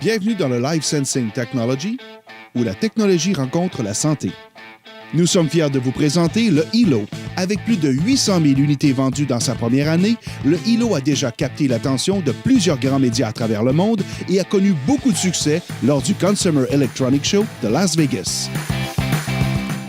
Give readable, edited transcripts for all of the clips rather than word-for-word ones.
Bienvenue dans le Life Sensing Technology, où la technologie rencontre la santé. Nous sommes fiers de vous présenter le Hilo. Avec plus de 800 000 unités vendues dans sa première année, le Hilo a déjà capté l'attention de plusieurs grands médias à travers le monde et a connu beaucoup de succès lors du Consumer Electronics Show de Las Vegas.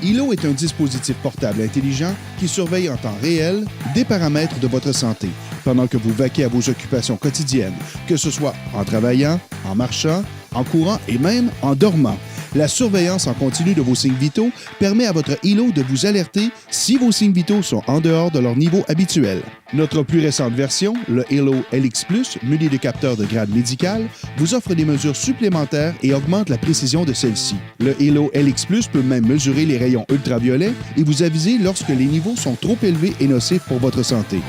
Hilo est un dispositif portable intelligent qui surveille en temps réel des paramètres de votre santé pendant que vous vaquez à vos occupations quotidiennes, que ce soit en travaillant, en marchant, en courant et même en dormant. La surveillance en continu de vos signes vitaux permet à votre Hilo de vous alerter si vos signes vitaux sont en dehors de leur niveau habituel. Notre plus récente version, le Hilo LX+, muni de capteurs de grade médical, vous offre des mesures supplémentaires et augmente la précision de celles-ci. Le Hilo LX+, peut même mesurer les rayons ultraviolets et vous aviser lorsque les niveaux sont trop élevés et nocifs pour votre santé.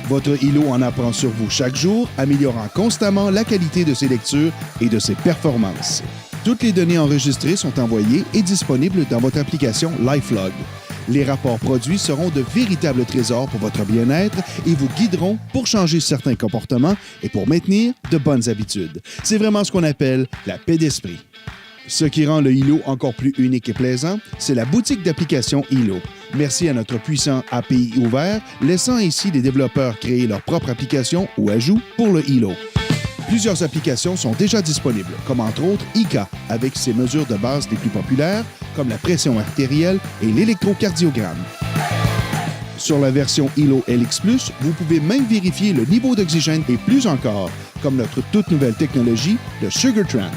Votre Hilo en apprend sur vous chaque jour, améliorant constamment la qualité de ses lectures et de ses performances. Toutes les données enregistrées sont envoyées et disponibles dans votre application LifeLog. Les rapports produits seront de véritables trésors pour votre bien-être et vous guideront pour changer certains comportements et pour maintenir de bonnes habitudes. C'est vraiment ce qu'on appelle la paix d'esprit. Ce qui rend le Hilo encore plus unique et plaisant, c'est la boutique d'applications Hilo. Merci à notre puissant API ouvert, laissant ainsi les développeurs créer leur propre application ou ajout pour le Hilo. Plusieurs applications sont déjà disponibles, comme entre autres ICA, avec ses mesures de base les plus populaires, comme la pression artérielle et l'électrocardiogramme. Sur la version Hilo LX+, vous pouvez même vérifier le niveau d'oxygène et plus encore, comme notre toute nouvelle technologie, le SugarTrend.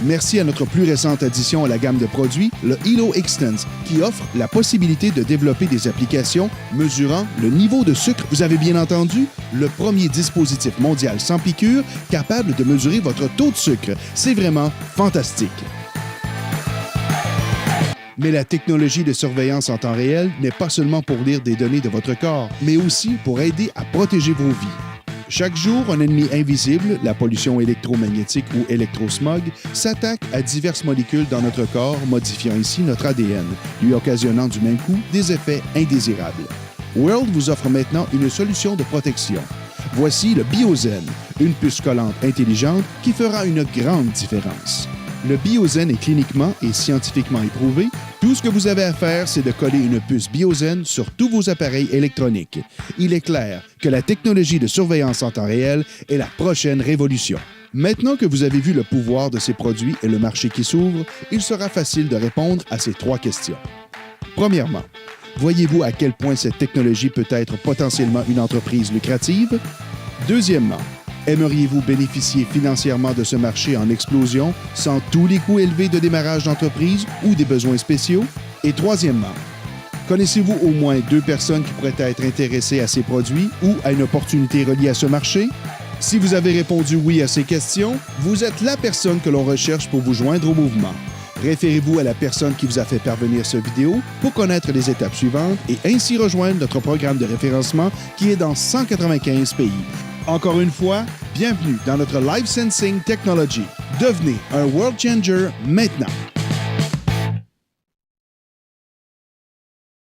Merci à notre plus récente addition à la gamme de produits, le Hilo Extens, qui offre la possibilité de développer des applications mesurant le niveau de sucre. Vous avez bien entendu, le premier dispositif mondial sans piqûre capable de mesurer votre taux de sucre. C'est vraiment fantastique. Mais la technologie de surveillance en temps réel n'est pas seulement pour lire des données de votre corps, mais aussi pour aider à protéger vos vies. Chaque jour, un ennemi invisible, la pollution électromagnétique ou électrosmog, s'attaque à diverses molécules dans notre corps, modifiant ainsi notre ADN, lui occasionnant du même coup des effets indésirables. World vous offre maintenant une solution de protection. Voici le BioZen, une puce collante intelligente qui fera une grande différence. Le BioZen est cliniquement et scientifiquement éprouvé. Tout ce que vous avez à faire, c'est de coller une puce BioZen sur tous vos appareils électroniques. Il est clair que la technologie de surveillance en temps réel est la prochaine révolution. Maintenant que vous avez vu le pouvoir de ces produits et le marché qui s'ouvre, il sera facile de répondre à ces trois questions. Premièrement, voyez-vous à quel point cette technologie peut être potentiellement une entreprise lucrative? Deuxièmement, aimeriez-vous bénéficier financièrement de ce marché en explosion sans tous les coûts élevés de démarrage d'entreprise ou des besoins spéciaux? Et troisièmement, connaissez-vous au moins 2 personnes qui pourraient être intéressées à ces produits ou à une opportunité reliée à ce marché? Si vous avez répondu oui à ces questions, vous êtes la personne que l'on recherche pour vous joindre au mouvement. Référez-vous à la personne qui vous a fait parvenir cette vidéo pour connaître les étapes suivantes et ainsi rejoindre notre programme de référencement qui est dans 195 pays. Encore une fois, bienvenue dans notre Life Sensing Technology. Devenez un World Changer maintenant.